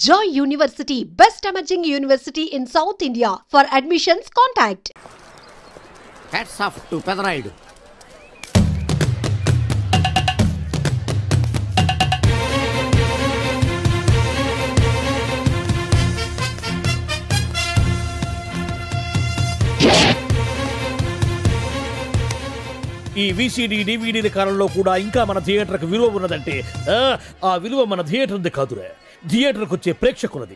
Joy University, best emerging university in South India. For admissions, contact. Hats off to Pedaraidu. ఈ VCD డివిడీల కాలంలో కూడా ఇంకా మన థియేటర్కు విలువ ఉన్నదంటే ఆ విలువ మన థియేటర్ది కాదురా, థియేటర్కు వచ్చే ప్రేక్షకులది.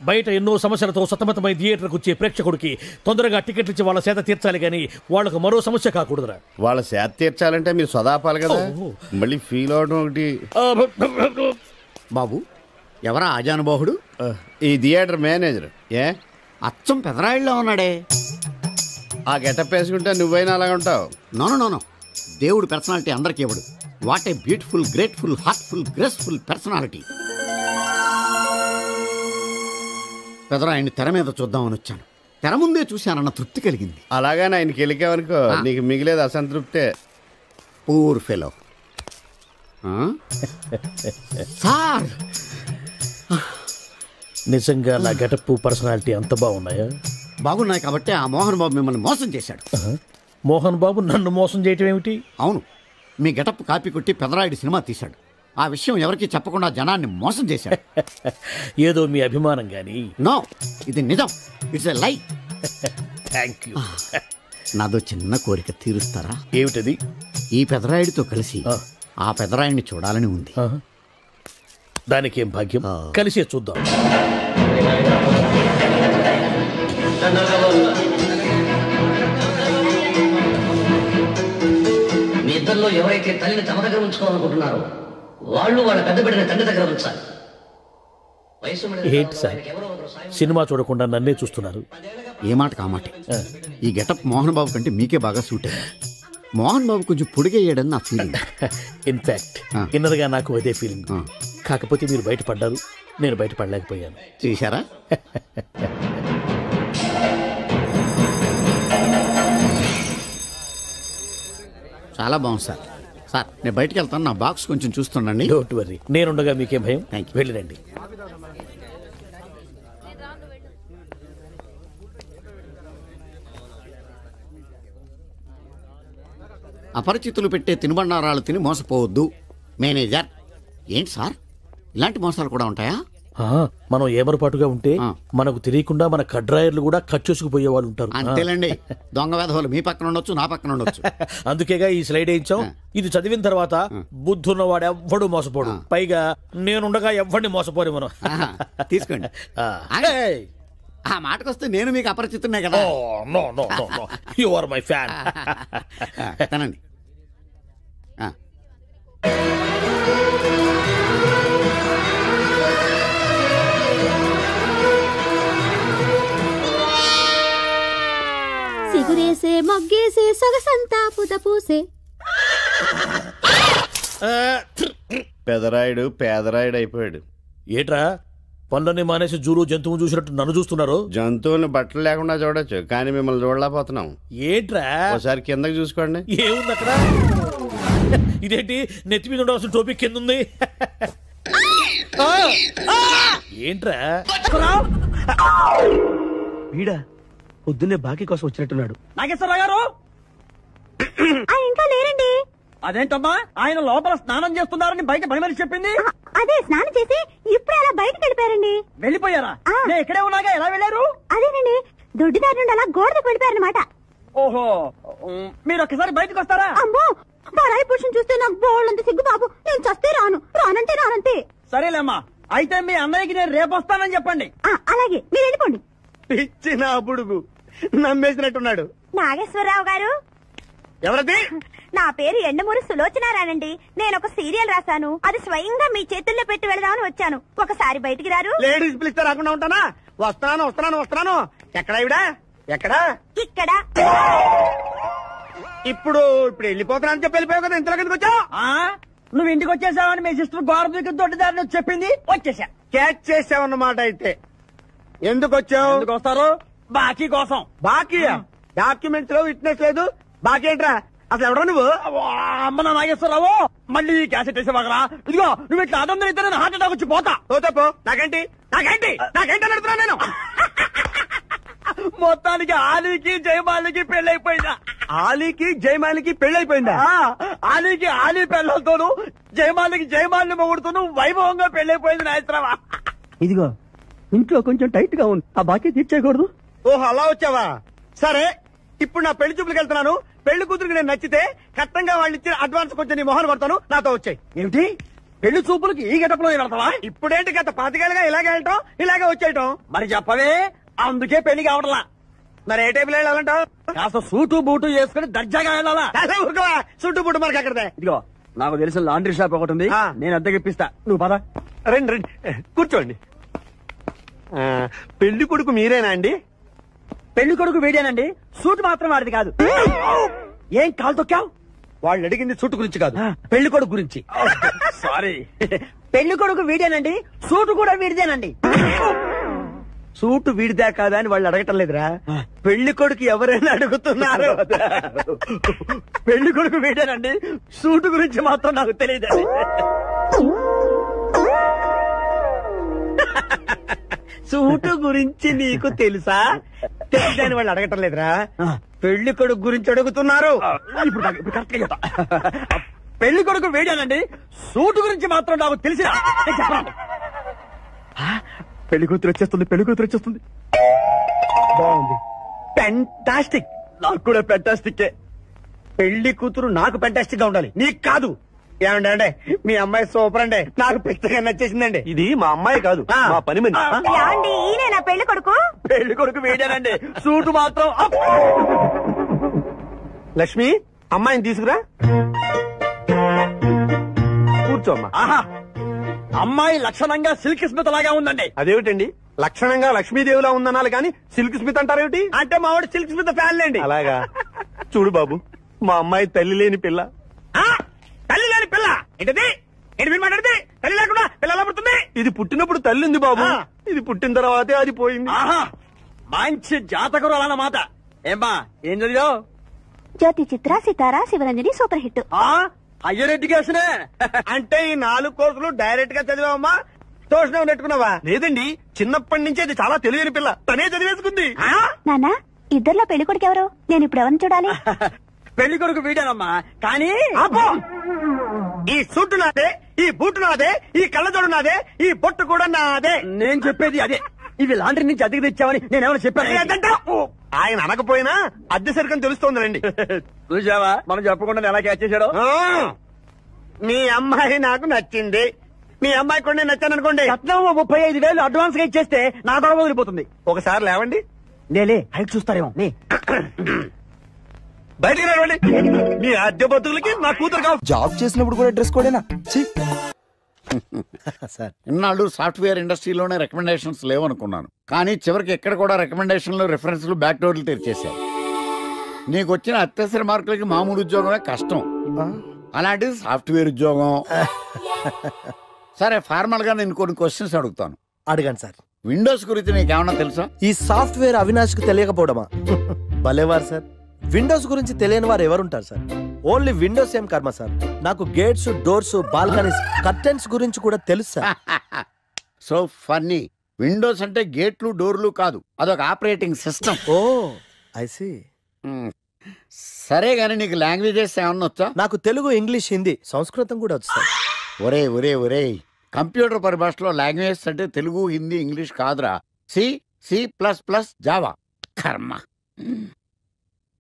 బయట ఎన్నో సమస్యలతో సతమతమై థియేటర్కు వచ్చే ప్రేక్షకుడికి తొందరగా టికెట్లు ఇచ్చి వాళ్ళ సేత తీర్చాలి కానీ వాళ్ళకు మరో సమస్య కాకూడదురా. వాళ్ళ సేత తీర్చాలంటే మీరు సదాపాలి కదా, మళ్ళీ ఫీల్ అవడం ఒకటి. బాబు ఎవరా ఆజానుబాహుడు? ఈ థియేటర్ మేనేజర్. ఏ అచ్చం పెదరాయిల్లో ఉన్నాడే. ఆ గెటప్ వేసుకుంటే నువ్వైనా అలాగ ఉంటావు. నో దేవుడు పర్సనాలిటీ అందరికి ఇవ్వడు. What a beautiful, grateful, heartful, graceful personality. పెదరాయిని తెర మీద చూద్దామని వచ్చాను. తెర ముందే చూశానన్న తృప్తి కలిగింది. అలాగని ఆయనకి వెళ్ళికావనుకో నీకు మిగిలేదు అసంతృప్తే. Poor fellow. సార్ నిజంగా నా గెటప్ పర్సనాలిటీ అంత బాగున్నాయా? బాగున్నాయి కాబట్టి ఆ మోహన్ బాబు మిమ్మల్ని మోసం చేశాడు. మోహన్ బాబు నన్ను మోసం చేయటం ఏమిటి? అవును, మీ గెటప్ కాపీ కొట్టి పెదరాయుడు సినిమా తీశాడు. ఆ విషయం ఎవరికి చెప్పకుండా జనాన్ని మోసం చేశాడు. ఏదో మీ అభిమానం గాని. నో, ఇది నిజం. ఇట్స్ ఎ లై. Thank you. నాదో చిన్న కోరిక తీరుస్తారా? ఏమిటది? ఈ పెదరాయుడితో కలిసి ఆ పెదరాయుడిని చూడాలని ఉంది. దానికేం భాగ్యం, కలిసే చూద్దాం. మీ ఇద్దరిలో ఎవరైతే తల్లిని తమ దగ్గర ఉంచుకోవాలనుకుంటున్నారో వాళ్ళు వాళ్ళ పెద్ద బిడ్డని తండ్రి దగ్గర ఉంచాలి. ఏంటి సార్, సినిమా చూడకుండా నన్నే చూస్తున్నారు? ఏ మాట కామాటే. ఈ గెటప్ మోహన్ బాబు కంటే మీకే బాగా సూట్ అయ్యింది. మోహన్ బాబు కొంచెం పొడిగయ్యాడని నా ఫీలింగ్. ఇన్ఫాక్ట్ ఇన్నర్గా నాకు అదే ఫీలింగ్. కాకపోతే మీరు బయటపడ్డారు, నేను బయటపడలేకపోయాను. చూశారా? చాలా బాగుంది సార్. సార్ నేను బయటికి వెళ్తాను, నా బాక్స్ కొంచెం చూస్తుండండి. డోంట్ వర్రీ, నేనుండగా మీకేం భయం. వెళ్ళిరండి. అపరిచితులు పెట్టే తినుబండారాలు తిని మోసపోవద్దు. మేనేజర్. ఏంటి సార్, ఇలాంటి మోసాలు కూడా ఉంటాయా? మనం ఏమరపాటుగా ఉంటే మనకు తెలియకుండా మన కడ్రాయర్లు కూడా కట్ చేసుకుపోయే వాళ్ళు ఉంటారు. అంతేలేండి, దొంగ వేధవాళ్ళు మీ పక్కన ఉండొచ్చు, నా పక్కన ఉండొచ్చు. అందుకేగా ఈ స్లైడ్ వేయించాం. ఇది చదివిన తర్వాత బుద్ధున్నవాడు ఎవ్వడు మోసపోడు. పైగా నేనుండగా ఎవ్వడిని మోసపోరు మనం. తీసుకోండి. ఆ మాటకొస్తే నేను మీకు అపరిచితున్నే కదా. You are my fan. తనండి. సిగురేసే మొగ్గేసే సొగసంతా పుత పూసే. పెదరాయుడు పేదరాయుడు అయిపోయాడు. ఏట్రా పనులన్నీ మానేసి జూలు జంతువు చూసినట్టు నన్ను చూస్తున్నారు? జంతువుని బట్టలు లేకుండా చూడొచ్చు, కానీ మిమ్మల్ని చూడలేకపోతున్నాం. ఏట్రా ఒకసారి కిందకి చూసుకోండి. ఏముంది అక్కడ? ఇదేంటి నెత్తి మీద ఉండవలసిన టోపిక్ కింద ఉంది? ఏంట్రా వీడా పొద్దున్నే బాకీ కోసం వచ్చినట్టున్నాడు. నాగేశ్వరరావు గారు ఇంకా లేరండి. అదేంటమ్మా, ఆయన లోపల స్నానం చేస్తున్నారని బయట పని మనిషి చెప్పింది. అదే స్నానం చేసి ఇప్పుడు అలా బయటకు వెళ్ళిపోయారండి. వెళ్ళిపోయారా? నేను ఇక్కడే ఉన్నాగా, ఎలా వెళ్ళారు? అదేనండి, దొడ్డిదారి నుండి అలా గోడకు వెళ్ళిపోయారనమాట. ఓహో, మీరు ఒక్కసారి బయటకు వస్తారా? అమ్మో, పరాయి పురుషుని చూస్తే నాకు బోళ్ళంత సిగ్గు బాబు. నేను చస్తే రానంటే రానంతే. సరేలేమ్మా, అయితే మీ అన్నయ్యకి నేను రేపు వస్తానని చెప్పండి. అలాగే, మీరు వెళ్ళిపోండి. ఇచ్చిన బుడుగు నమ్మేసినట్టున్నాడు. నాగేశ్వరరావు గారు. ఎవరది? నా పేరు ఎండమూరి సులోచనారానండి. నేను ఒక సీరియల్ రాశాను, అది స్వయంగా మీ చేతుల్లో పెట్టి వెళదామని వచ్చాను. ఒకసారి బయటికి రారు? లేడీస్ పిలిస్తే రాకుండా ఉంటానా? వస్తున్నాను. ఎక్కడ ఇవిడా? ఎక్కడా? ఇక్కడ. ఇప్పుడు వెళ్ళిపోతున్నా అని చెప్పి వెళ్ళిపోయావు కదా, ఇంతలో కిందకి వచ్చావు. నువ్వు ఇంటికి వచ్చేసావని మీ సిస్టర్ గోడ దగ్గర దొడ్డిదారిని చెప్పింది, వచ్చేసా. క్యాచ్ చేసావన్నమాట. అయితే ఎందుకు వచ్చావు? ఎందుకు వస్తారు? బాకీ కోసం. బాకీ? డాక్యుమెంట్స్ లో విట్నెస్ లేదు, బాకీ ఏంట్రా? అసలు ఎవడో నువ్వు? అమ్మ నాగేశ్వరరావు, మళ్ళీ క్యాసెట్ వేసేవాగరా? ఇదిగో నువ్వు ఇట్లా అదం ఇద్దరు హార్ట్ అటాక్ వచ్చి పోతా. తప్పు నాకేంటి నాకేంటి నాకేంటి అని అడుగుతున్నా నేను. మొత్తానికి ఆలీకి జయమాలికి పెళ్ళైపోయిందా? ఆలీకి జయమాలికి పెళ్ళైపోయిందా? ఆలీకి ఆలీ పెళ్ళతోను, జయమాలికి జయమాలిని మొగుడుతోను వైభవంగా పెళ్ళైపోయింది నాయత్రవా. ఇదిగో ఇంట్లో కొంచెం టైట్ గా ఉంది, ఆ బాకీ తీర్చేయకూడదు. ఓహో అలా వచ్చావా? సరే, ఇప్పుడు నా పెళ్లి చూపులకు వెళ్తున్నాను. పెళ్లి కూతురికి నేను నచ్చితే కట్టంగా వాళ్ళు ఇచ్చిన అడ్వాన్స్ కొంచెం నీ మొహన్ పడతాను, నాతో వచ్చాయి. ఏమిటి పెళ్లి చూపులకి ఈ గెటప్లో వెళ్తావా? ఇప్పుడేంటి గత 5 ఏళ్ళుగా ఇలాగే వెళ్ళటం, ఇలాగే వచ్చేయటం. మరి చెప్పవే, అందుకే పెళ్లి కావట్లా. మరి ఏ టైపులో వెళ్ళాలంటావు? కాస్త సూటు బూటు వేసుకుని దర్జాగా వెళ్ళాలా? సూటు బూటు మనకి అక్కడదే. ఇదిగో నాకు తెలిసిన లాండ్రీ షాప్ ఒకటి ఉంది, నేను అద్దెకి ఇప్పిస్తా. నువ్వు పద. రండి రండి కూర్చోండి. పెళ్లి కొడుకు మీరేనా అండి? పెళ్లి కొడుకు వీడేనండి, సూట్ మాత్రం వాడిది కాదు. ఏం కాలు తొక్కావు? వాళ్ళు అడిగింది సూట్ గురించి కాదు, పెళ్లి కొడుకు గురించి. సారీ. పెళ్లి కొడుకు వీడేనండి, సూట్ కూడా వీడిదేనండి. సూటు వీడిదే కాదా అని వాళ్ళు అడగటం లేదురా, పెళ్లి కొడుకు ఎవరైనా అడుగుతున్నారు. పెళ్లి కొడుకు వీడేనండి, సూటు గురించి మాత్రం నాకు తెలియదండి. సూటు గురించి నీకు తెలుసా? తెలియదని వాళ్ళు అడగటం లేదురా, పెళ్లి కొడుకు గురించి అడుగుతున్నారు. ఇప్పుడు కరెక్ట్ గా పెళ్లి కొడుకు వేడానండి, సూటు గురించి మాత్రం నాకు తెలిసి. పెళ్లి కూతురు వచ్చేస్తుంది, పెళ్లి కూతురు వచ్చేస్తుంది. బాగుంది, ఫెంటాస్టిక్. నాకు కూడా ఫెంటాస్టిక్. పెళ్లి కూతురు నాకు ఫెంటాస్టిక్ గా ఉండాలి, నీకు కాదు. ఏమండి అంటే మీ అమ్మాయి సూపర్ అండి, నాకు పెద్దగా నచ్చేసిందండి. ఇది మా అమ్మాయి కాదు, మా పని మంది. ఈయన పెళ్లి కొడుకు? పెళ్లి కొడుకు వేడానండి, సూటు మాత్రం. లక్ష్మి, అమ్మాయిని తీసుకురా, కూర్చోమ్మా. ఆహా, అమ్మాయి లక్షణంగా సిల్క్ స్మిత్ లాగా ఉందండి. అదేమిటండి, లక్షణంగా లక్ష్మీదేవిలా ఉందనాలి కానీ సిల్క్ స్మిత్ అంటారేమిటి? అంటే మా వాడు సిల్క్ స్మిత్ ఫ్యాన్ లేండి. అలాగా? చూడు బాబు, మా అమ్మాయి తల్లి లేని పిల్ల. తల్లి లేని పిల్ల ఏంటది? ఏంటి మీరు మాట్లాడితే? తల్లి లేకుండా పిల్ల ఎలా పుడుతుంది? ఇది పుట్టినప్పుడు తల్లి ఉంది బాబు, ఇది పుట్టిన తర్వాతే అది పోయింది. మంచి జాతకులు అన్నమాట. ఏమ్మా ఏం చదివావు? జ్యోతి చిత్ర, సితారా, శివరంజని సూపర్ హిట్. హయ్యర్ ఎడ్యుకేషనే అంటే ఈ 4 కోర్సులు డైరెక్ట్ గా చదివావమ్మా? ట్యూషన్ నెట్టుకున్నావా? లేదండి, చిన్నప్పటి నుంచి అది చాలా తెలియని పిల్ల, తనే చదివేసుకుంది. నాన్న, ఇద్దర్లో పెళ్లి కొడుకు ఎవరు? నేను ఇప్పుడు ఎవరిని చూడాలి? పెళ్లి కొడుకు వీడానమ్మా, కానీ ఈ సూటు నాదే, ఈ బూటు నాదే, ఈ కళ్ళజోడు నాదే, ఈ బొట్టు కూడా నాదే. నేను చెప్పేది అదే. ఇవి లాండ్రీ నుంచి అద్దెకి తెచ్చావని నేనేమైనా చెప్పాను? ఆయన అనకపోయినా అద్దె సరికని తెలుస్తోందండి. చూసావా, మనం చెప్పకుండా ఎలా క్యాచ్ చేశాడు. మీ అమ్మాయి నాకు నచ్చింది, మీ అమ్మాయి కూడా నేను నచ్చాను అనుకోండి. 35,000 అడ్వాన్స్ గా ఇచ్చేస్తే నా గొడవ వదిలిపోతుంది. ఒకసారి లేవండి. నేలే హైట్ చూస్తారేమో. బయటికి రావండి, మీ అద్దె బతుకులకి నా కూతురు కావు. జాబ్ చేసినప్పుడు కూడా డ్రెస్ కోడేనా? సార్, ఇన్నాళ్ళు సాఫ్ట్వేర్ ఇండస్ట్రీలోనే రికమెండేషన్స్ లేవనుకున్నాను, కానీ చివరికి ఎక్కడ కూడా రికమెండేషన్లు, రిఫరెన్స్లు, బ్యాక్ డోర్లు తెరిచేశారు. నీకు వచ్చిన అత్యవసర మార్కులకి మామూలు ఉద్యోగమే కష్టం, అలాంటిది సాఫ్ట్వేర్ ఉద్యోగం. సరే, ఫార్మల్ గా నేను కొన్ని క్వశ్చన్స్ అడుగుతాను. అడగండి సార్. విండోస్ గురించి నీకేమన్నా తెలుసా? ఈ సాఫ్ట్వేర్ అవినాష్ కు తెలియకపోవడమా? భలేవారు సార్, విండోస్ గురించి తెలియని వారు ఎవరుంటారు సార్? ఓన్లీ విండోస్ ఏం కర్మ సార్, నాకు గేట్స్, డోర్స్, బాల్కనీస్, కర్టెన్స్ గురించి కూడా తెలుసు సార్. So funny. విండోస్ అంటే గేట్లు, డోర్లు కాదు, అదొక operating system. Oh I see. సరే గానీ నీకు లాంగ్వేజెస్ ఏమన్నా వచ్చా? నాకు తెలుగు, ఇంగ్లీష్, హిందీ, సంస్కృతం కూడా వచ్చు సార్. ఒరే కంప్యూటర్ పరిభాషలో లాంగ్వేజెస్ అంటే తెలుగు, హిందీ, ఇంగ్లీష్ కాదురా, C++, జావా. కర్మ.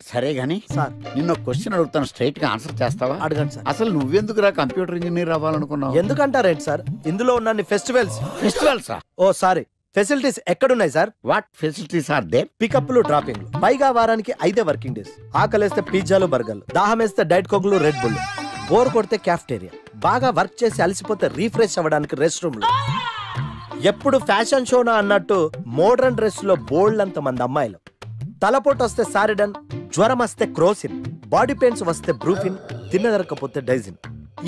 సరే గాని సార్, నిన్న క్వశ్చన్ అడుగుతాను, స్ట్రైట్ గా ఆన్సర్ చేస్తావా? అడగండి సార్. అసలు నువ్వెందుకురా కంప్యూటర్ ఇంజనీర్ అవ్వాలనుకున్నావు? ఎందుకంటారేంటి సార్, ఇందులో ఉన్న ఫెస్టివల్సా? ఓ సారీ, ఫెసిలిటీస్ ఎక్కడున్నాయి sir? What facilities are there? పికప్లు, డ్రాపింగ్లు, పైగా వారానికి 5 వర్కింగ్ డేస్. ఆకలేస్తే పిజ్జాలు, బర్గర్లు, దాహం వేస్తే డైట్ కోక్లు, రెడ్ బుల్, బోర్ కొడితే క్యాఫ్టేరియా, బాగా వర్క్ చేసి అలసిపోతే రీఫ్రెష్ అవ్వడానికి రెస్ట్ రూమ్లు. ఎప్పుడు ఫ్యాషన్ షోనా అన్నట్టు మోడర్న్ డ్రెస్ లో బోల్డ్ అంత మంది అమ్మాయిలు. తలపోటు వస్తే సారిడన్, జ్వరం వస్తే క్రోసిన్, బాడీ పెయిన్స్ వస్తే బ్రూఫిన్, తిన్నదరకపోతే డైజిన్.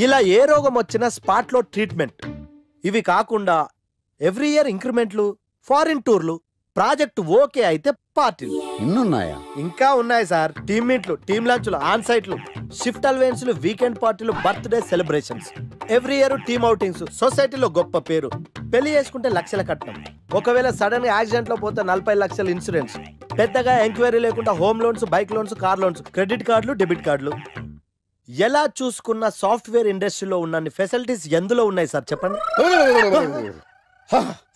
ఇలా ఏ రోగం వచ్చినా స్పాట్ లో ట్రీట్మెంట్. ఇవి కాకుండా ఎవ్రీ ఇయర్ ఇంక్రిమెంట్లు, ఫారిన్ టూర్లు, ప్రాజెక్ట్ ఓకే అయితే పార్టీలు. ఇన్నున్నాయా? ఇంకా ఉన్నాయి సార్. టీమ్ మీట్లు, టీమ్ లంచ్లు, ఆన్ సైట్లు, షిఫ్ట్ అలవెన్స్లు, వీకెండ్ పార్టీలు, birthday celebrations, every year team outings, సొసైటీలో గొప్ప పేరు. పెళ్లి చేసుకుంటే లక్షల కట్నం, ఒకవేళ సడన్ గా యాక్సిడెంట్ లో పోతే 40 లక్షల ఇన్సూరెన్స్, పెద్దగా ఎంక్వైరీ లేకుండా home loans, bike loans, car loans, credit కార్డులు, డెబిట్ కార్డులు. ఎలా చూసుకున్న సాఫ్ట్వేర్ ఇండస్ట్రీలో ఉన్న ఫెసిలిటీస్ ఎందులో ఉన్నాయి సార్ చెప్పండి.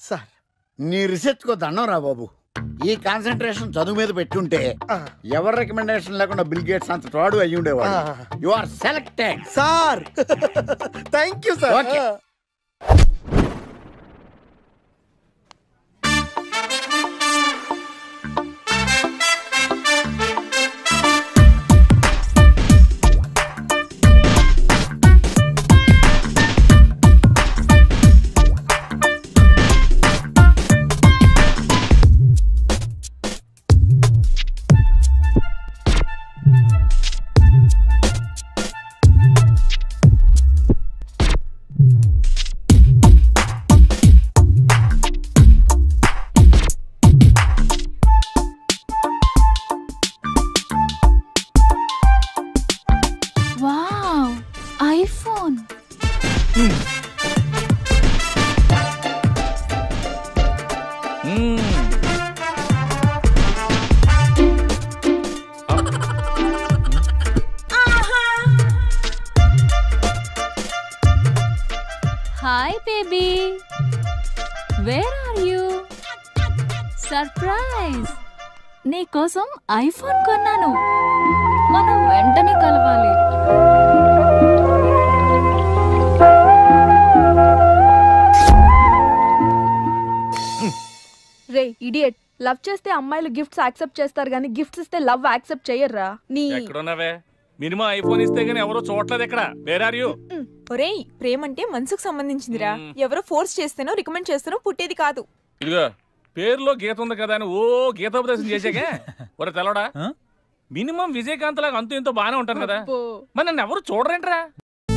సార్ నీ రీసెర్చ్ కో దండం రా బాబు. ఈ కాన్సన్ట్రేషన్ చదువు మీద పెట్టుంటే ఎవరి రికమెండేషన్ లేకుండా బిల్ గేట్స్ అంత తోడు అయ్యి ఉండేవాడు. You are selected sir. Thank you sir. Okay. Hi baby, where are you? Surprise! నీ కోసం ఐఫోన్ కొన్నాను. మనం వెంటనే కలవాలి. రే ఇడియట్, లవ్ చేస్తే అమ్మాయిలు గిఫ్ట్స్ యాక్సెప్ట్ చేస్తారు గానీ గిఫ్ట్స్ ఇస్తే లవ్ యాక్సెప్ట్ చెయ్యర్రా. నీ ఎక్కడున్నావే? మినిమం ఐఫోన్ ఇస్తే గానీ ఎవరో చూడలేదు. ఎక్కడ? Where are you? ఒరేయ్, ప్రేమ అంటే మనసుకు సంబంధించిందిరా. ఎవరో ఫోర్స్ చేస్తేనో రికమెండ్ చేస్తేనో పుట్టేది కాదు. ఇదిగో పేరులో గీత ఉంది కదా అని ఓ గీతోపదేశం చేసాకే ఒరే తెలవడా, మినిమం విజయకాంత్ లాగా అంతూ ఎంతో బానే ఉంటాను కదా, మరి నన్ను ఎవరు చూడరేంట్రా?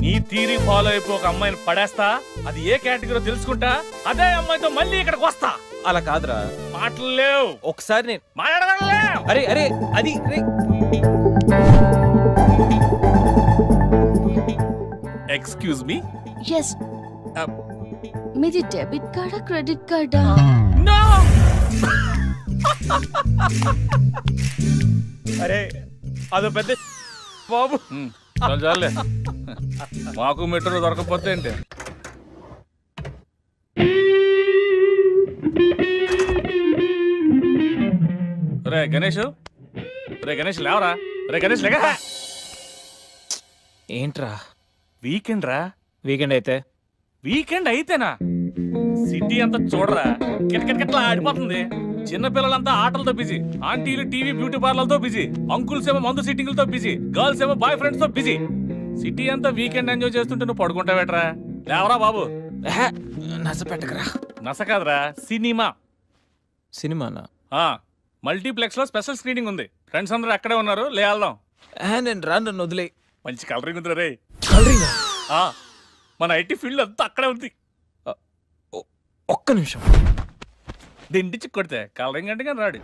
నీ థీరీ ఫాలో అయిపో ఒక అమ్మాయిని పడేస్తా, అది ఏ కేటగిరీ తెలుసుకుంటా, అదే అమ్మాయితో మళ్ళీ ఇక్కడికి వస్తా. అలా కాదురా, మాటలు లేవు. ఒకసారి నేను మాట్లాడగలలేవు. అరే అరే అది ఎక్స్క్యూజ్ మీ. yes మీది డెబిట్ కార్డా క్రెడిట్ కార్డా? నో. అరే అదో పెద్ద బాబు. చాలే, మాకు మెట్రో దొరకపోతే ఏంటి? రే గణేష్, రే గణేష్ లేవరా. రే గణేష్ లేక. ఏంట్రా? వీకెండ్ రా. వీకెండ్ అయితే? వీకెండ్ అయితేనా? సిటీ అంతా చూడరా, కిటకిటకిట్లా ఆడిపోతుంది. చిన్నపిల్లలంతా ఆటలతో బిజీ, ఆంటీలు టీవీ బ్యూటీ పార్లర్తో బిజీ, అంకుల్స్ ఏమో మందు సిట్టింగ్లతో బిజీ, గర్ల్స్ ఏమో బాయ్ ఫ్రెండ్స్ తో బిజీ. సిటీ అంతా వీకెండ్ ఎంజాయ్ చేస్తుంటే నువ్వు పడుకుంటావేట్రా? లేవరా బాబు. నస పెట్టకరా. నస కాదురా, సినిమా. సినిమానా? మల్టీప్లెక్స్ లో స్పెషల్ స్క్రీనింగ్ ఉంది. ఫ్రెండ్స్ అందరూ అక్కడే ఉన్నారు, లే వెళ్దాం. నేను రాను, నన్ను వదిలే. మంచి కలరింగ్ ఉంది రే. కలరింగ్? మన ఐటీ ఫీల్డ్ అంతా అక్కడే ఉంది. ఒక్క నిమిషం. దిండిచి కొడితే కలరింగ్ అంటే కానీ రాడు.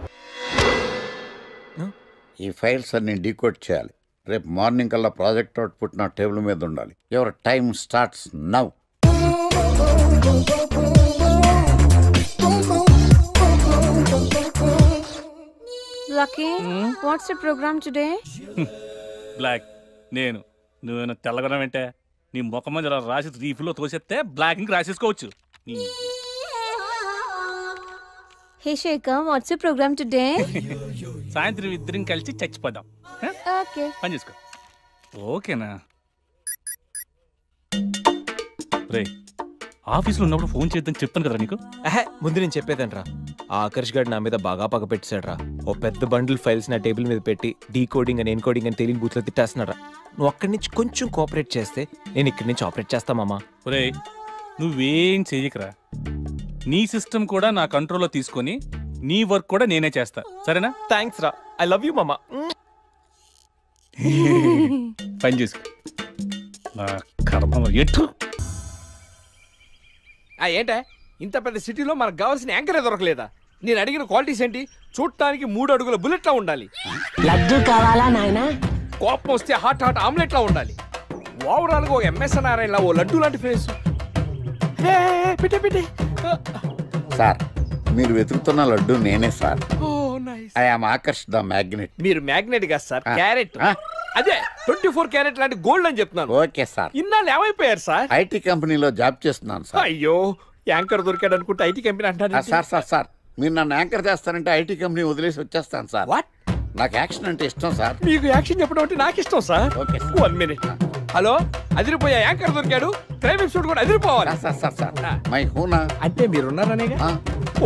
ఈ ఫైల్స్ అన్ని డీకోడ్ చేయాలి. రేపు మార్నింగ్ కల్లా ప్రాజెక్ట్ అవుట్పుట్ నా టేబుల్ మీద ఉండాలి. Your time starts now. Lucky, what's the program today? బ్లాక్. నేను నువ్వేనా తెల్లగొన వెంటే నీ ముఖం మీద ఇలా రాసి రీఫ్లో తోసేస్తే బ్లాక్ ఇంక రాసేసుకోవచ్చు. Hey Shekhar, what's the program today? సాయంత్రం ఇద్దరం కలిసి చచ్చిపోదాం. Okay. పని చేసుకో. ఓకేనా? రే ఆఫీస్లో ఉన్నప్పుడు ఫోన్ చేద్దాం చెప్తాను కదా నీకు. ముందు నేను చెప్పేదనరా, ఆ ఆకర్ష్ గారు నా మీద బాగా పగ పెట్టాడురా. ఓ పెద్ద బండిల్ ఫైల్స్ నా టేబుల్ మీద పెట్టి డీకోడింగ్ అని ఎన్కోడింగ్ అని తెలియని బూత్లో తిట్టేస్తున్నారా. నువ్వు అక్కడి నుంచి కొంచెం కోఆపరేట్ చేస్తే నేను ఇక్కడి నుంచి ఆపరేట్ చేస్తా మామా. రే నువ్వేం చెయ్యకరా, నీ సిస్టమ్ కూడా నా కంట్రోల్లో తీసుకొని నీ వర్క్ కూడా నేనే చేస్తా, సరేనా? థ్యాంక్స్ రా, ఐ లవ్ యూ మామా. పని చేసుకో. నా కర్మ ఎటు. ఏంటే ఇంత పెద్ద సిటీలో మనకు కావాల్సిన యాంకరే దొరకలేదా? నేను అడిగిన క్వాలిటీస్ ఏంటి? చూడటానికి 3 అడుగుల బుల్లెట్ లా ఉండాలి. లడ్డు కావాలా నాయనా? కోపం వస్తే హాట్ ఆమ్లెట్ లా ఉండాలి. ఓవరాల్ గా ఎంఎస్ నారాయణ లా ఓ లడ్డు లాంటి ఫేస్. పెట్టే సార్ మీరు వెతుకుతున్న లడ్డు నేనే sir. I am Akarsh the magnet. మీరు మ్యాగ్నెట్ కాదు సార్, క్యారెట్. అదే 24 క్యారెట్ లాంటి గోల్డ్ అని చెప్తున్నాను. Okay sir. ఇన్నాళ్ళు ఏమైపోయారు సార్? ఐటీ కంపెనీలో జాబ్ చేస్తున్నాను సార్. అయ్యో యాంకర్ దొరికాడు అనుకుంటే ఐటీ కంపెనీ అంటారు. సార్ మీరు నన్ను యాంకర్ చేస్తారంటే ఐటీ కంపెనీ వదిలేసి వచ్చేస్తాను సార్. వాట్? నాకు యాక్షన్ అంటే ఇష్టం సార్. మీకు యాక్షన్ చెప్పడం అంటే నాకు ఇష్టం సార్. Okay 1 minute. హలో, అదిరిపోయా యాంకర్ దొరికాడు. క్రైమ్ ఎపిసోడ్ కూడా అదిరిపోవాలి. మై హూనా అంటే మీరున్నారనేగా.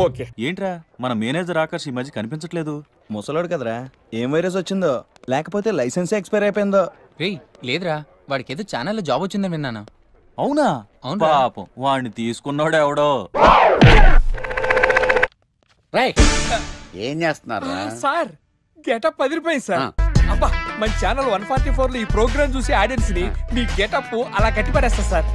ఓకే. ఏంట్రా మన మేనేజర్ ఆకర్ష్ ఈ మధ్య కనిపించట్లేదు. ముసలోడు కదరా, ఏం వైరస్ వచ్చిందో లేకపోతే లైసెన్స్ ఎక్స్పైర్ అయిపోయిందో. రేయ్ లేదురా, వాడికి ఏదో ఛానల్లో జాబ్ వచ్చిందని విన్నాను. అవునా? అవును పాపం వాడిని తీసుకున్నాడు ఎవడో. ఏం చేస్తున్నారు సార్? గెటప్ అదిరిపోయింది సార్. అబ్బా, మన ఛానల్ 144 లో ఈ ప్రోగ్రామ్ చూసి ఆడియన్స్ ని మీ గెటప్ అలా కట్టిపడేస్తా సార్.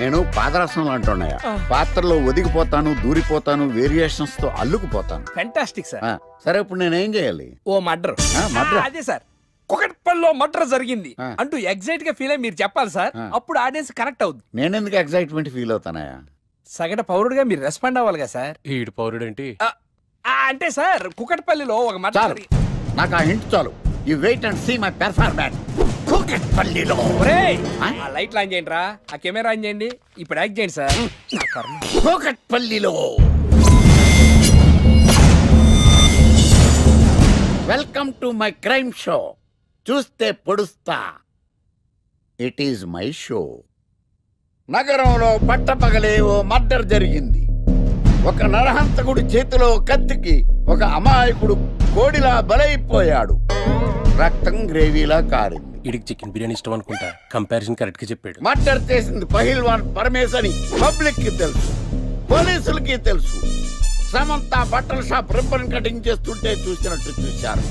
నేను పాదరసం అంటున్నాయా, పాత్రలో ఒదిగిపోతాను, దూరిపోతాను, వేరియేషన్స్ తో అల్లుకుపోతాను. Fantastic sir. సరే ఇప్పుడు నేనేం చేయాలి? ఓ మర్డర్. అదే సార్, కుకట్పల్లిలో మర్డర్ జరిగింది అంటూ ఎగ్జైట్ గా ఫీల్ అయ్యి మీరు చెప్పాలి సార్. అప్పుడు ఆడియన్స్ కనెక్ట్ అవుద్ది. నేనెందుకు ఎగ్జైట్మెంట్ ఫీల్ అవుతానయా? సగటు పౌరుడుగా మీరు రెస్పాండ్ అవ్వాలి కదా సార్. ఈడు పౌరుడు ఏంటి అంటే సార్, కుకట్పల్లిలో ఒక మర్డర్. నాకు ఆ హింట్ చాలు. You wait and see my performance. కుకట్పల్లిలో ఆ లైట్ ఆన్ చేయండి రా, ఆ కెమెరా ఆన్ చేయండి. ఇప్పుడు యాక్ట్ చేయండి సార్. కుకట్పల్లిలో. Welcome to my crime show. చూస్తే పొడుస్తా. It is my show. నగరంలో పట్టపగలే ఓ మర్డర్ జరిగింది. ఒక నరహంతకుడి చేతిలో కత్తికి ఒక అమాయకుడు కోడిలా బలైపోయాడు. రక్తం గ్రేవీలా కారింది. ఇడికి చికెన్ బిర్యానీ ఇష్టం అనుకుంటా. కంపారిజన్ కరెక్ట్ గా చెప్పాడు. మర్డర్ చేసింది పహిల్వాన్ పరమేశ్ అని పబ్లిక్ కి తెలుసు, పోలీసులకి తెలుసు. సమంత బట్టల షాప్ రిబ్బన్ కటింగ్ చేస్తుంటే చూసినట్టు చూశారు.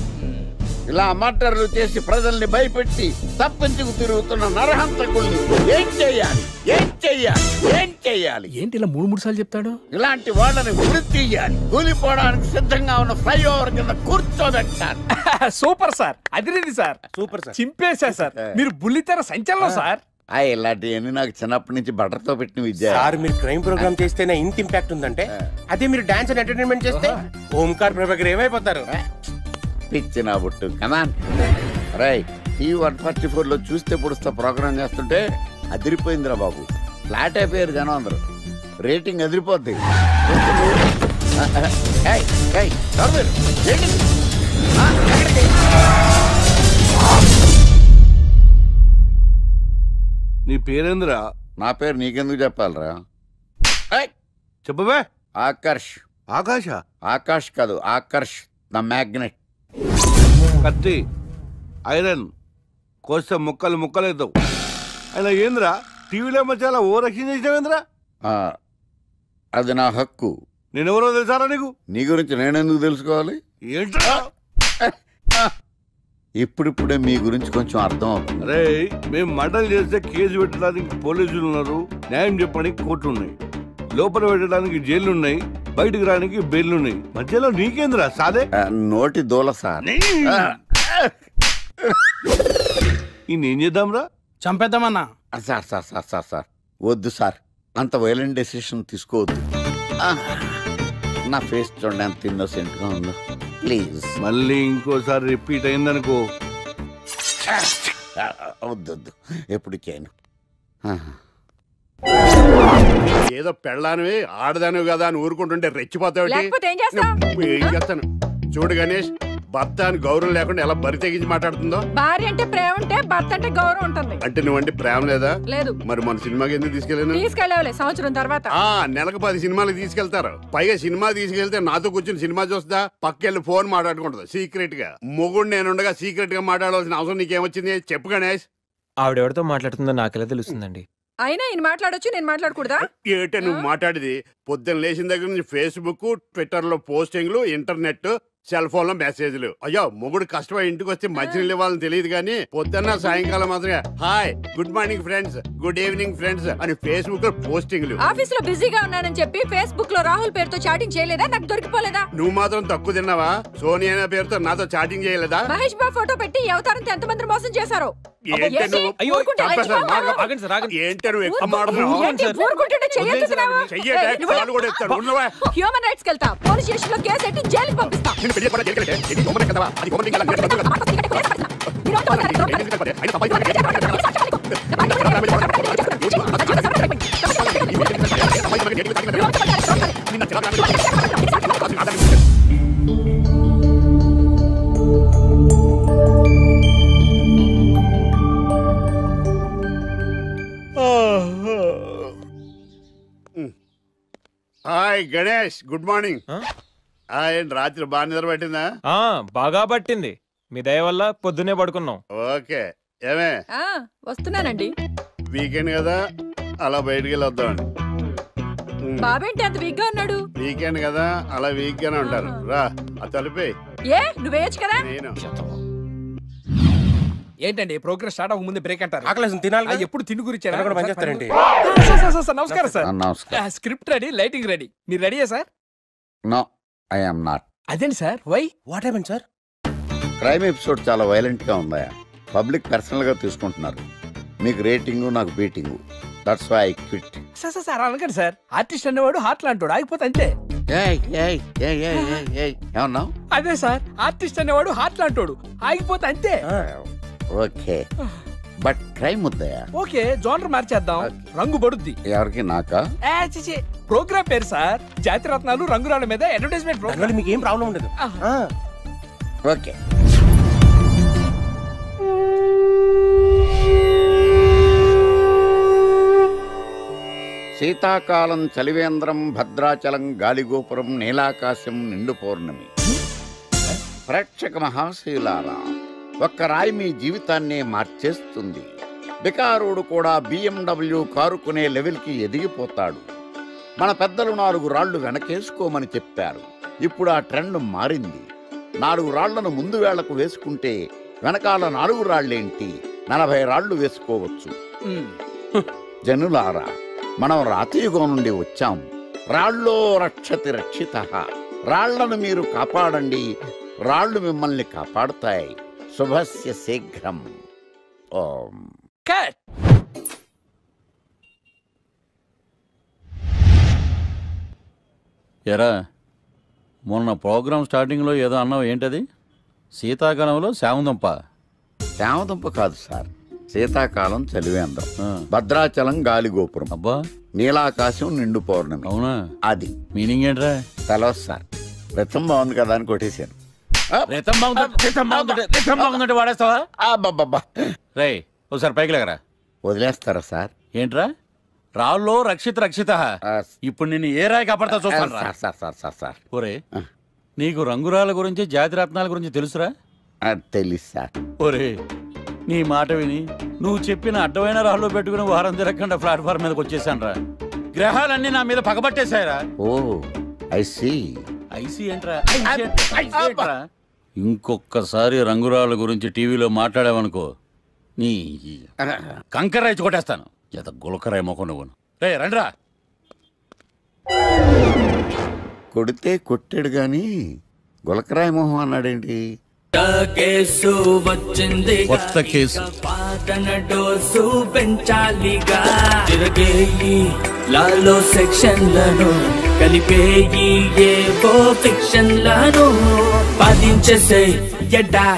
ఇలా మర్డర్లు చేసి ప్రజల్ని భయపెట్టి తప్పించుకు తిరుగుతున్న నరహంతకుల్ని ఏం చెయ్యాలి? ఏంటి ఇలా 3 సార్లు చెప్తాడు? ఇలాంటి వాళ్ళని ఉరి తీయాలి. కూలిపోవడానికి సిద్ధంగా ఉన్న ఫ్లైఓవర్ కింద కూర్చోబెట్టాలి. సూపర్ సార్, అదిరింది సార్. సూపర్ సార్, చింపేశా సార్. మీరు బుల్లితెర సంచలనం సార్. ఇలాంటివన్నీ నాకు చిన్నప్పటి నుంచి బట్టర్తో పెట్టిన విద్య సార్. మీరు క్రైమ్ ప్రోగ్రామ్ చేస్తేనే ఇంత ఇంపాక్ట్ ఉందంటే, అదే మీరు డాన్స్ అండ్ ఎంటర్టైన్మెంట్ చేస్తే ఓంకార్ ప్రభాకర్ ఏమైపోతారు? పిచ్చిన బుట్టు కమాన్. రైట్, ఈ 144 లో చూస్తే పొడుస్తా ప్రోగ్రామ్ చేస్తుంటే అదిరిపోయిందిరా బాబు. ఫ్లాట్ అయిపోయారు జనం అందరూ. రేటింగ్ అదిరిపోద్ది. నీ పేరేంద్రా? నా పేరు నీకెందుకు చెప్పాలరా? చెప్పవే. ఆకర్ష్. ఆకాశ? ఆకాష్ కాదు, ఆకర్ష్ ద మ్యాగ్నెట్. కత్తి, ఐరన్ కోస్తే ముక్కలు ముక్కలేద్దావు. అయినా ఏంద్రా టీవీలో మధ్య ఓ రక్షణ చేసినావేంద్రా? అది నా హక్కు. నేనెవరో తెలుసారా నీకు? నీ గురించి నేనెందుకు తెలుసుకోవాలి? ఏంట్రా? ఇప్పుడిప్పుడే మీ గురించి కొంచెం అర్థం అవుతుంది. అరే, మేము మర్డర్ చేస్తే కేసు పెట్టడానికి పోలీసులు ఉన్నారు, న్యాయం చెప్పడానికి కోర్టు ఉన్నాయి, లోపల పెట్టడానికి జైలు ఉన్నాయి, బయటకు రానికి బెయిల్ ఉన్నాయి. మధ్యలో నీకేంద్రా సాదే? నోటి దూల సార్. ఈయనేం చేద్దాంరా? చంపేద్దామన్నా. Sir sir sir sir sir వద్దు సార్, అంత వైలెంట్ డెసిషన్ తీసుకోవద్దు. నా ఫేస్ చూడండి ఎంత ఇన్నోసెంట్ గా ఉందో. ప్లీజ్ మళ్ళీ ఇంకోసారి రిపీట్ అయిందనుకో. వద్దొద్దు, ఎప్పటికేను. ఏదో పెళ్ళానివి ఆడదానివి కదా అని ఊరుకుంటుంటే రెచ్చిపోతావు. ఏం చేస్తాను చూడు గణేష్, భర్త అని గౌరవం లేకుండా ఎలా బరి తెగించి మాట్లాడుతుందో. భార్య అంటే ప్రేమ ఉంటే భర్త అంటే గౌరవం ఉంటుంది. అంటే నువ్వంటే ప్రేమ లేదా? లేదు. మరి మన సినిమాకి ఎందుకు తీసుకెళ్ళాను? తీసుకెళ్ళవలే సంవత్సరం తర్వాత. నెలకు 10 సినిమాలకు తీసుకెళ్తారు. పైగా సినిమా తీసుకెళ్తే నాతో కూర్చొని సినిమా చూస్తా, పక్కెళ్ళి ఫోన్ మాట్లాడుకుంటుంది సీక్రెట్ గా. మొగుడు నేనుండగా సీక్రెట్ గా మాట్లాడాల్సిన అవసరం నీకేమొచ్చింది చెప్పు గణేష్. ఆవిడెవరితో మాట్లాడుతుందో నాకెలా తెలుస్తుందండి? అయినా ఈయన మాట్లాడొచ్చు, నేను మాట్లాడకూడదా? ఏటే నువ్వు మాట్లాడేది? పొద్దున్న లేచిన దగ్గర నుంచి ఫేస్బుక్, ట్విట్టర్ లో పోస్టింగ్లు, ఇంటర్నెట్, సెల్ ఫోన్ లో మెసేజ్లు. అయ్యో మొగుడు కష్టమై ఇంటికి వస్తే మంచినీళ్ళు ఇవ్వాలని తెలియదు కానీ పొద్దున్న సాయంకాలం మాత్రమే hi good morning friends, good evening friends అని ఫేస్బుక్ లో పోస్టింగ్లు. ఆఫీస్ లో బిజీగా ఉన్నానని చెప్పి ఫేస్బుక్ లో రాహుల్ పేరుతో చాటింగ్ చేయలేదా? నాకు దొరికిపోలేదా? నువ్వు మాత్రం తక్కువ తిన్నావా? సోనియా అనే పేరుతో నాతో చాటింగ్ చేయలేదా? మహేష్ బాబు ఫోటో పెట్టి అవతారంతో ఎంతమంది మోసం చేశారు? హ్యూమన్ రైట్స్ కెళ్తా, పోలీస్ స్టేషన్ లో కేసు పెట్టి జైలుకి పంపిస్తా. Hi Ganesh, good morning. రాత్రి బాగా నిద్ర పట్టిందా? బాగా పట్టింది, మీ దయ వల్ల పొద్దునే పడుకున్నాం. ఓకే, ఏమే వస్తున్నానండి. వీకెండ్ కదా, అలా బయటికి వెళ్ళి వద్దామండి. బాబేంటి అంత వీక్ గా ఉన్నాడు? వీకెండ్ కదా, అలా వీక్ గానే ఉంటారు. రా ఆ తలిపే. నువ్వేయచ్చు కదా. ఏంటండి ప్రోగ్రెస్ స్టార్ట్ అవ్వక ముందే బ్రేక్ అంటారు? ఆకలేసం తినాలి. ఎప్పుడు తిండి గురించి పనిచేస్తారండి. నమస్కారం sir. Script ready, lighting ready. మీరు రెడీయా sir? No, I am not. అదేంటి sir, why? What happened sir? Crime episode చాలా వైలెంట్ గా ఉందా? పబ్లిక్ పర్సనల్ గా తీసుకుంటున్నారు. మీకు రేటింగ్, నాకు beating. That's why I quit. Sir అనకండి సార్. ఆర్టిస్ట్ అనేవాడు హార్ట్ లాంటోడు, ఆగిపోతే అంతే. ఏమన్నావు? అదే సార్, ఆర్టిస్ట్ అనేవాడు హార్ట్ లాంటోడు, ఆగిపోతే అంతే. ఓకే, బట్ క్రైమ్ వద్దయా? ఓకే, జోనర్ మార్చేద్దాం. రంగు పడుద్ది. ఎవరికి? నాకా? ప్రోగ్రామ్ పేరు సార్ జాతి రత్నాలు రంగురాళ్ళ మీద అడ్వర్టైజ్మెంట్ ప్రోగ్రామ్. మీకు ఏం ప్రాబ్లం ఉండదు. ఓకే. శీతాకాలం చలివేంద్రం, భద్రాచలం గాలిగోపురం, నీలాకాశం, నిండు పౌర్ణమి. ప్రేక్షక మహాశీలారా, ఒక్క రాయి మీ జీవితాన్నే మార్చేస్తుంది. బికారోడు కూడా BMW కారు కొనే లెవెల్కి ఎదిగిపోతాడు. మన పెద్దలు 4 రాళ్లు వెనకేసుకోమని చెప్పారు. ఇప్పుడు ఆ ట్రెండ్ మారింది. 4 రాళ్లను ముందు వేళ్లకు వేసుకుంటే వెనకాల 4 రాళ్లేంటి 40 రాళ్లు వేసుకోవచ్చు. జనులారా, మనం రాతియుగం నుండి వచ్చాం. రాళ్ళో రక్షతి రక్షితః. రాళ్లను మీరు కాపాడండి, రాళ్లు మిమ్మల్ని కాపాడుతాయి. శుభస్య శీఘ్రం. ఓం. ఎరా, మొన్న ప్రోగ్రామ్ స్టార్టింగ్లో ఏదో అన్నావు, ఏంటది? శీతాకాలంలో శామదుంప. శామదుంప కాదు సార్, శీతాకాలం చలివేంద్రం, భద్రాచలం గాలిగోపురం, అబ్బా, నీలాకాశం, నిండు పౌర్ణమి. అవునా? అది మీనింగ్ ఏంట్రా? తెలవదు సార్. రతం బాగుంది కదా అని కొట్టేశాను. వాడేస్తావా? రే, ఒకసారి పైకి లేకరా. వదిలేస్తారా సార్? ఏంట్రా? రాళ్ళో రక్షిత రక్షిత. ఇప్పుడు నిన్ను ఏ రాయి కాపాడతా చూస్తాను. ఒరే, నీకు రంగురాల గురించి, జాతి రత్నాల గురించి తెలుసురా? తెలుసు సార్. ఒరే, నీ మాట విని నువ్వు చెప్పిన అడ్డమైన రాళ్ళు పెట్టుకుని వారం తిరగకుండా ప్లాట్ఫామ్ మీదకి వచ్చేసాను రా. గ్రహాలన్నీ నా మీద పగబట్టేశాయరా. ఓ, ఐసీ. ఐసీ ఏంట్రా? ఇంకొకసారి రంగురాళ్ళ గురించి టీవీలో మాట్లాడావనుకో, నీ కంకర్రాయి కొట్టేస్తాను. ఎంత గులకరాయి మొక్క నువ్వు. రే రండ్రా. కొడితే కొట్టాడు గాని గులకరాయి మొహం అన్నాడేంటి? కేసు వచ్చింది, కొత్త కేసు. డోసు పెంచాలిగా. తిరగేయి లాలో సెక్షన్లను, కలిపేయి ఏవో ఫిక్షన్లను. బాధించేసే ఎడా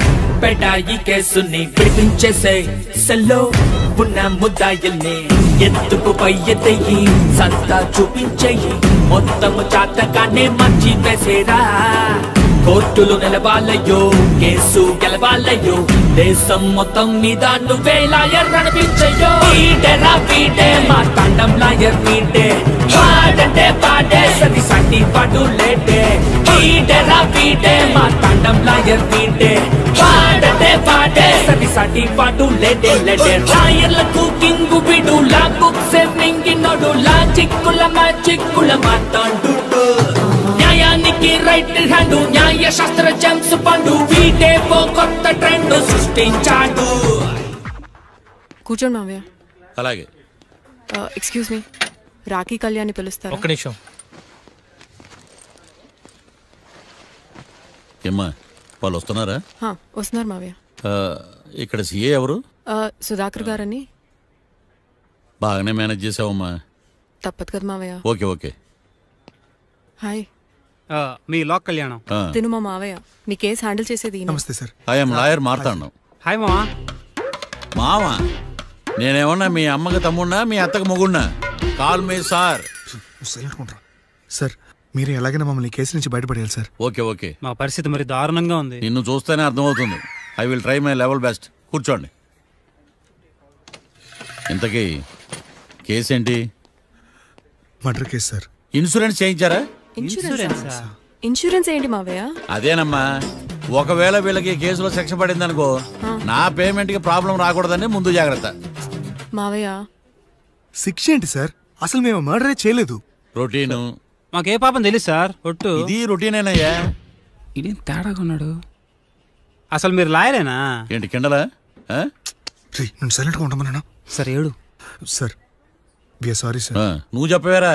పెడా ఈ కేసుని విడిపించేసే. సెల్లో ఉన్న ముద్దాయిల్ని ఎత్తుకు పై ఎత్తయి, సత్తా చూపించేయి. మొత్తము చాతకానే మంచి వేసేరా. కోర్టులు నిలవాలయ్యో, కేసు గెలవాలయ్యో. దేశం మొత్తం మీద నువ్వే లాయర్ నడిపించయ్యో. వీడేరా వీడే మా తాండం లాయర్ వీడే. పాడంటే పాడే సరి సాటి పాడు లేడే. వీడేరా వీడే మా తాండం లాయర్ వీడే. పాడంటే పాడే సరి సాటి పాడు లేడే లేడే. లాయర్లకు కింగు బిడు, లా బుక్స్ మింగినోడు, లా చిక్కుల మా చిక్కుల మాతాడు. న్యాయానికి రైట్ హ్యాండ్, న్యాయ భారతీయ శాస్త్ర జేమ్స్ పండు వీటే ఓ కొత్త ట్రెండ్ సృష్టించాడు. కూర్చోండి మావయ్య. అలాగే. ఎక్స్క్యూజ్ మీ, రాఖీ కళ్యాణ్ పిలుస్తారు. ఒక్క నిమిషం. ఏమ్మా వాళ్ళు వస్తున్నారా? వస్తున్నారు మావయ్య. ఇక్కడ సీఏ ఎవరు? సుధాకర్ గారని. బాగానే మేనేజ్ చేసావమ్మా. తప్పదు కదా మావయ్య. Okay okay. హాయ్. మీ లాక్ కళ్యాణం. తిను మా మావయ్య. మీ కేసు హ్యాండిల్ చేసేది. నమస్తే సార్. ఐ యామ్ లాయర్ మాట్లాడను. హాయ్ మావా. మావా నేనేమన్నా మీ అమ్మకి తమ్ముడినా మీ అత్తకి మొగుడినా? కాల్ మీ సార్. సార్ మీరు ఎలాగైనా మమ్మల్ని కేసు నుంచి బయటపడేయాలి సార్. Okay okay. మా పరిస్థితి మరి దారుణంగా ఉంది. నిన్ను చూస్తేనే అర్థమవుతుంది. I will try my level best. కూర్చోండి. ఇంతకీ కేసు ఏంటి? Murder case sir. ఇన్సూరెన్స్ చేయించారా? ఇన్సూరెన్స్ ఏంటి మావయ్య? అదేనమ్మా, ఒకవేళ వీళ్ళకి కేసులో శిక్ష పడింది అనుకో, నా పేమెంట్ కి ప్రాబ్లం రాకూడదని ముందు జాగ్రత్త. మావయ్య శిక్ష ఏంటి సార్? అసలు మేము మర్డరే చేయలేదు. రొటీన్. మాకే పాపం తెలుసు సార్. ఒట్టు ఇది రొటీనేనయ్యా. ఇదేం తేడాగా ఉన్నాడు. అసలు మీరు లాయరేనా? ఏంటి కిండలా? నేను సైలెంట్గా ఉంటామన్నా. సార్ ఏడు సార్. Sorry sir. నువ్వు చెప్పవేరా?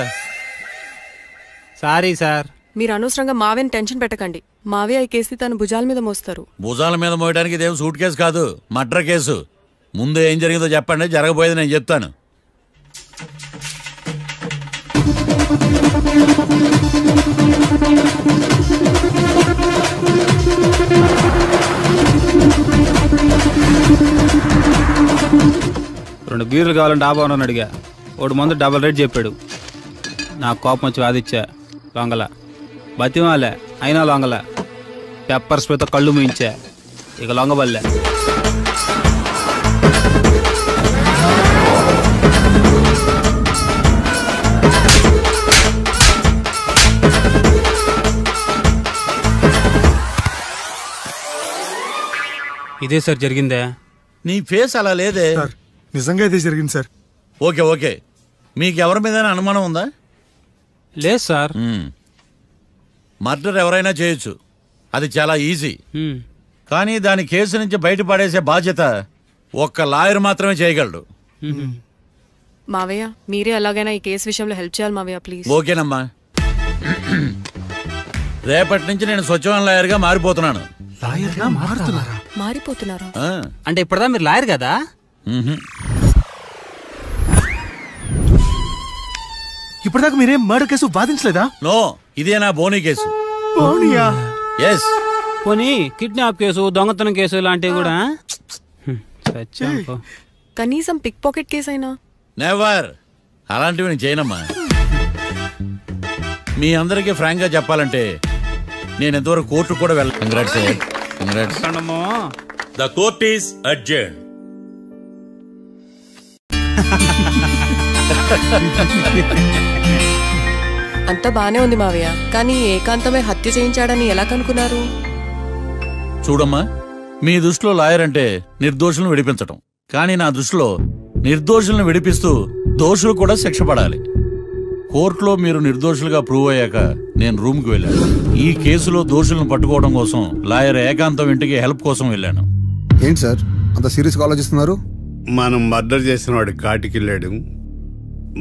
Sorry sir. మీరు అనవసరంగా మావయ్యని టెన్షన్ పెట్టకండి. మావయ్య ఈ కేసు తన భుజాల మీద మోస్తారు. భుజాల మీద మోయడానికి ఇదేం సూట్ కేసు కాదు, మర్డర్ కేసు. ముందు ఏం జరిగిందో చెప్పండి, జరగబోయేది నేను చెప్తాను. రెండు బీర్లు కావాలని డాబా అని అడిగా. ఒకటి మందు డబల్ రేట్ చెప్పాడు. నాకు కోపం వచ్చి వాదిచ్చా. లొంగల బతిమాలే, అయినా లొంగల. పెప్పర్ స్ప్రేతో కళ్ళు మూయించా. ఇక లొంగబల్లే. ఇదే సార్ జరిగిందే. నీ ఫేస్ అలా లేదే. నిజంగా ఇదే జరిగింది సార్. Okay okay. మీకు ఎవరి మీద అనుమానం ఉందా? లేదు సార్. మర్డర్ ఎవరైనా చేయొచ్చు, అది చాలా ఈజీ. కానీ దాని కేసు నుంచి బయటపడేసే బాధ్యత ఒక్క లాయర్ మాత్రమే చేయగలడు. మావయ్య మీరే ఎలాగైనా ఈ కేసు విషయంలో హెల్ప్ చేయాలి మావయ్య ప్లీజ్. ఓకేనమ్మా. రేపటి నుంచి నేను స్వచ్ఛమైన లాయర్గా మారిపోతున్నాను. మారిపోతున్నారా? అంటే ఇప్పుడుదా మీరు లాయర్ కదా? ఇప్పటిదాకా మీరేం మర్డర్ కేసు వాదించలేదా? నో, ఇదే నా బోనీ కేసు. ఎస్. పోనీ కిడ్నాప్ కేసు, దొంగతనం కేసు ఇలాంటివి కూడా. కనీసం పిక్ పాకెట్ కేసు అయినా? నెవర్. అలాంటివి నేను చేయనమ్మా. మీ అందరికీ ఫ్రాంక్ గా చెప్పాలంటే నేను ఎంతవరకు కోర్టు కూడా వెళ్ళ. Congrats. The court is adjourned. అంతా బానే ఉంది మావయ్య, కానీ ఏకాంతమే హత్య చేయించాడని ఎలా కనుక్కున్నారు? చూడమ్మా, మీ దృష్టిలో లాయర్ అంటే నిర్దోషులను విడిపించటం, కానీ నా దృష్టిలో నిర్దోషులను విడిపిస్తూ దోషులు కూడా శిక్ష పడాలి. కోర్టులో మీరు నిర్దోషులుగా ప్రూవ్ అయ్యాక నేను రూమ్కి వెళ్ళాను. ఈ కేసులో దోషులను పట్టుకోవడం కోసం లాయర్ ఏకాంతం ఇంటికి హెల్ప్ కోసం వెళ్ళాను. ఏంటి సార్ అంత సీరియస్ గా ఆలోచిస్తున్నారు? మనం మర్డర్ చేసిన వాడు కాటికి వెళ్ళాడు,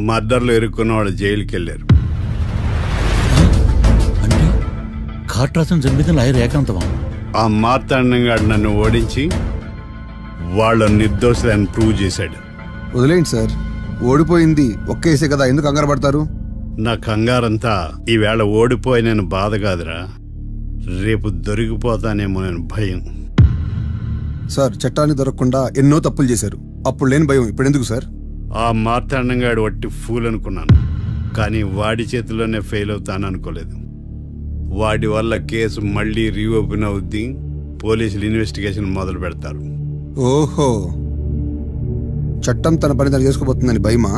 మర్డర్లో ఇరుక్కున్న వాడు జైలుకి వెళ్ళారు. అంటే కాట్రాసం చంపితే లాయర్ ఏకాంతమా? ఆ మార్తాండంగా నన్ను ఓడించి వాళ్ళ నిర్దోషులని ప్రూవ్ చేశాడు. వదిలేండి సార్, ఓడిపోయింది ఒక్కేసే కదా, ఎందుకు కంగారు పడతారు? నా కంగారంతా ఈవేళ ఓడిపోయి నేను బాధ కాదురా, రేపు దొరికిపోతానేమో నేను భయం. సార్ చట్టాన్ని దొరకకుండా ఎన్నో తప్పులు చేశారు, అప్పుడు లేని భయం ఇప్పుడెందుకు సార్? ఆ మార్తాండంగాడు వట్టి ఫూల్ అనుకున్నాను, కానీ వాడి చేతిలోనే ఫెయిల్ అవుతాను అనుకోలేదు. వాడి వల్ల కేసు మళ్ళీ రీఓపెన్ అవుద్ది, పోలీసులు ఇన్వెస్టిగేషన్ మొదలు పెడతారు. ఓహో, చట్టం తన పని తను చేసుకోబోతుందని భయమా?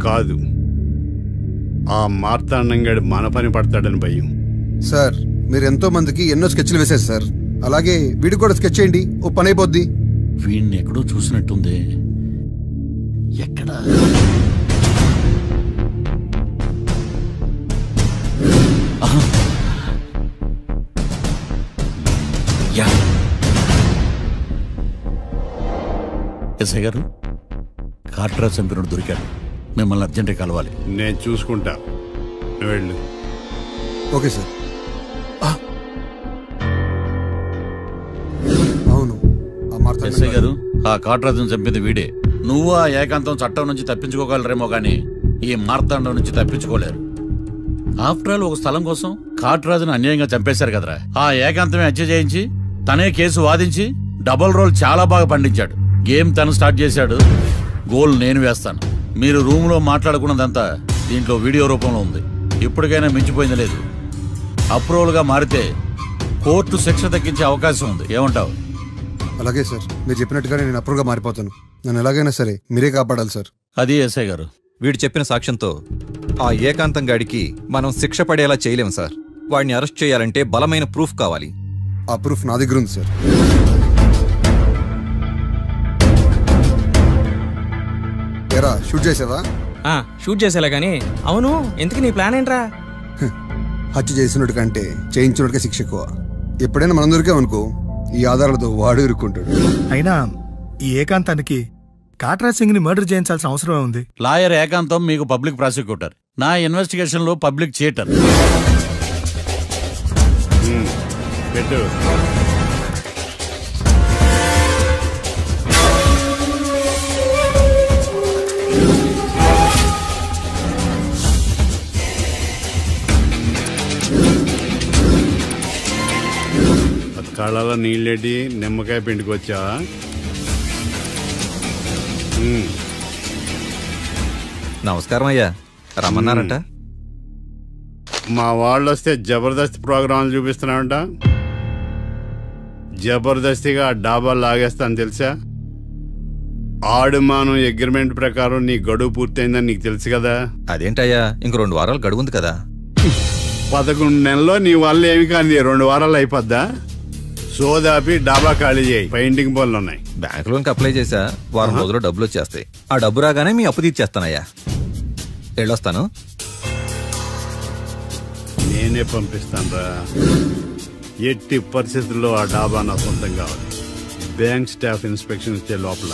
కాదు, ఆ మార్తాండంగాడు మన పని పడతాడని భయం. సార్ మీరు ఎంతో మందికి ఎన్నో స్కెచ్లు వేశారు సార్, అలాగే వీడికి కూడా స్కెచ్ చేయండి, ఓ పని అయిపోద్ది. వీడిని ఎక్కడో చూసినట్టుంది. ఎక్కడా? ఎస్ఐ గారు, కాట్రాజ్ చంపినోడు దొరికాడు. మిమ్మల్ని అర్జెంటుగా కలవాలి. నేను చూసుకుంటా, వెళ్ళు. Okay sir. అవును, ఎస్ఐ గారు, ఆ కాట్రాజును చంపింది వీడే. నువ్వు ఆ ఏకాంతం చట్టం నుంచి తప్పించుకోగలరేమో కానీ ఈ మార్తాండం నుంచి తప్పించుకోలేరు. ఆఫ్టర్ ఆల్ ఒక స్థలం కోసం కాట్రాజును అన్యాయంగా చంపేశారు కదరా. ఆ ఏకాంతమే హత్య చేయించి తనే కేసు వాదించి డబుల్ రోల్ చాలా బాగా పండించాడు. గేమ్ తను స్టార్ట్ చేశాడు, గోల్ నేను వేస్తాను. మీరు రూమ్లో మాట్లాడుకున్నదంతా దీంట్లో వీడియో రూపంలో ఉంది. ఇప్పటికైనా మించిపోయింది లేదు. అప్రూవల్గా మారితే కోర్టు శిక్ష తగ్గించే అవకాశం ఉంది. ఏమంటావు? అలాగే సార్, మీరు చెప్పినట్టుగానే నేను అప్రూవ్గా మారిపోతాను. నన్ను ఎలాగైనా సరే మీరే కాపాడాలి సార్. అది ఎస్ఐ గారు. వీడు చెప్పిన సాక్ష్యంతో ఆ ఏకాంతం గాడికి మనం శిక్ష పడేలా చేయలేం సార్. వాడిని అరెస్ట్ చేయాలంటే బలమైన ప్రూఫ్ కావాలి. ఆ ప్రూఫ్ నా దగ్గర ఉంది సార్. ఎరా షూట్ చేసావా? షూట్ చేసేలా కానీ. అవును, ఎందుకు నీ ప్లాన్ ఏంట్రా? హత్య చేసినట్టు కంటే చేయించినట్టుగా శిక్ష ఎక్కువ. ఎప్పుడైనా మనం దొరికామనుకో ఈ ఆధారాలతో వాడు ఇరుక్కుంటాడు. అయినా ఈ ఏకాంతానికి కాట్రాజ్ సింగ్ ని మర్డర్ చేయించాల్సిన అవసరమే ఉంది. లాయర్ ఏకాంతం మీకు పబ్లిక్ ప్రాసిక్యూటర్, నా ఇన్వెస్టిగేషన్ లో పబ్లిక్ చీటర్. పెట్టు. కళ్ళలో నీళ్ళేటి నిమ్మకాయ పిండికొచ్చా? నమస్కారం అయ్యా, రమ్మన్నారంట. మా వాళ్ళు వస్తే జబర్దస్త్ ప్రోగ్రాంలు చూపిస్తున్నామంట. జబర్దస్తిగా డాబాలు లాగేస్తాను తెలుసా? ఆడుమానం అగ్రిమెంట్ ప్రకారం నీ గడువు పూర్తయిందని నీకు తెలుసు కదా. అదేంటయ్యా, ఇంక 2 వారాలు గడువు ఉంది కదా. 11 నెలల్లో నీ వల్ల ఏమి కానీ 2 వారాలు అయిపోద్దా? సోదాపి డాబా ఖాళీ చేయి, పెయింటింగ్ పనులు ఉన్నాయి. బ్యాంక్ లోన్కి అప్లై చేసా, వారం రోజుల్లో డబ్బులు వచ్చేస్తాయి. ఆ డబ్బు రాగానే మీ అప్పు తీర్చేస్తానయ్యా. వెళ్ళొస్తాను. నేనే పంపిస్తాను రా. ఎట్టి పరిస్థితుల్లో ఆ డాబా నా సొంతం కావాలి. బ్యాంక్ స్టాఫ్ ఇన్స్పెక్షన్ ఇచ్చే లోపల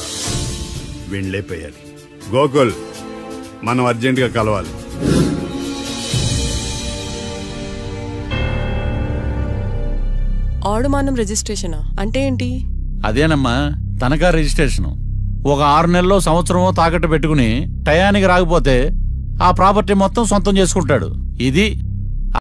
వెళ్ళైపోయాలి. గోకుల్, మనం అర్జెంటుగా కలవాలి. ఆడుమానం రిజిస్ట్రేషన్ అంటే ఏంటి? అదేనమ్మా, తనఖా రిజిస్ట్రేషన్. ఒక 6 నెలల్లో సంవత్సరమో తాకట్టు పెట్టుకుని టయానికి రాకపోతే ఆ ప్రాపర్టీ మొత్తం సొంతం చేసుకుంటాడు. ఇది